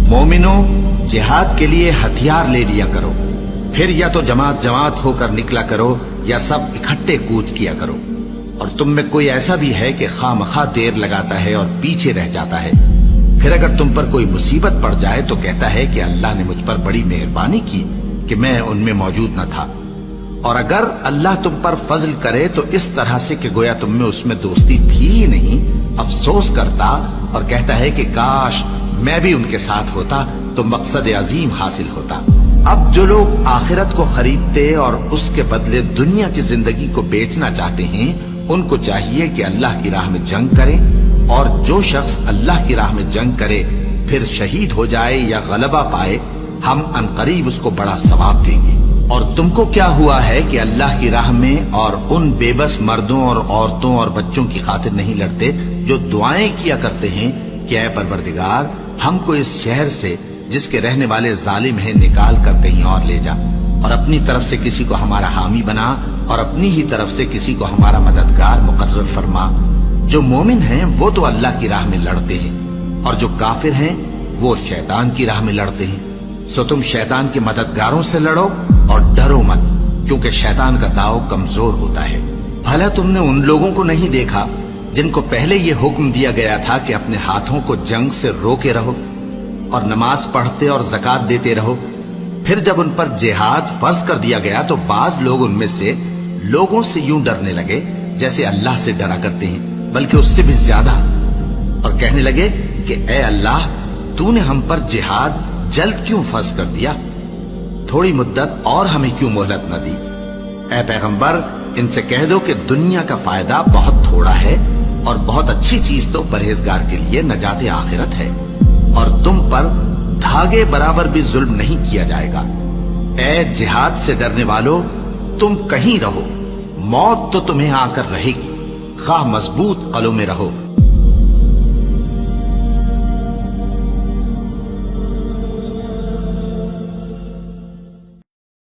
मोमिनो, जिहाद के लिए हथियार ले लिया करो, फिर या तो जमात जमात होकर निकला करो या सब इकट्ठे कूच किया करो। और तुम में कोई ऐसा भी है कि खामखा देर लगाता है और पीछे रह जाता है, फिर अगर तुम पर कोई मुसीबत पड़ जाए तो कहता है कि अल्लाह ने मुझ पर बड़ी मेहरबानी की कि मैं उनमें मौजूद न था। और अगर अल्लाह तुम पर फजल करे तो इस तरह से कि गोया तुम में उसमें दोस्ती थी ही नहीं, अफसोस करता और कहता है कि काश मैं भी उनके साथ होता तो मकसद अजीम हासिल होता। अब जो लोग आखिरत को खरीदते और उसके बदले दुनिया की जिंदगी को बेचना चाहते हैं, उनको चाहिए कि अल्लाह की राह में जंग करें, और जो शख्स अल्लाह की राह में जंग करे फिर शहीद हो जाए या गलबा पाए, हम अनकरीब उसको बड़ा सवाब देंगे। और तुमको क्या हुआ है कि अल्लाह की राह में और उन बेबस मर्दों और औरतों और बच्चों की खातिर नहीं लड़ते जो दुआएं किया करते हैं कि ऐ परवरदिगार, हमको इस शहर से जिसके रहने वाले जालिम हैं निकाल कर कहीं और ले जा, और अपनी तरफ से किसी को हमारा हामी बना और अपनी ही तरफ से किसी को हमारा मददगार मुकर्रर फरमा। जो मोमिन हैं वो तो अल्लाह की राह में लड़ते हैं, और जो काफिर हैं वो शैतान की राह में लड़ते हैं। सो तुम शैतान के मददगारों से लड़ो और डरो मत, क्योंकि शैतान का दाव कमजोर होता है। भला तुमने उन लोगों को नहीं देखा जिनको पहले ये हुक्म दिया गया था कि अपने हाथों को जंग से रोके रहो और नमाज पढ़ते और ज़कात देते रहो। फिर जब उन पर जिहाद फर्ज कर दिया गया तो बाज लोग उनमें से लोगों से यूं डरने लगे जैसे अल्लाह से डरा करते हैं, बल्कि उससे भी ज्यादा, और कहने लगे कि ए अल्लाह, तूने हम पर जिहाद जल्द क्यों फर्ज कर दिया? थोड़ी मुद्दत और हमें क्यों मोहलत न दी? ए पैगंबर, इनसे कह दो कि दुनिया का फायदा बहुत थोड़ा है और बहुत अच्छी चीज तो परहेजगार के लिए नजात आखिरत है, और तुम पर धागे बराबर भी जुल्म नहीं किया जाएगा। ए जिहाद से डरने वालों, तुम कहीं रहो, मौत तो तुम्हें आकर रहेगी, खा मजबूत कलों में रहो।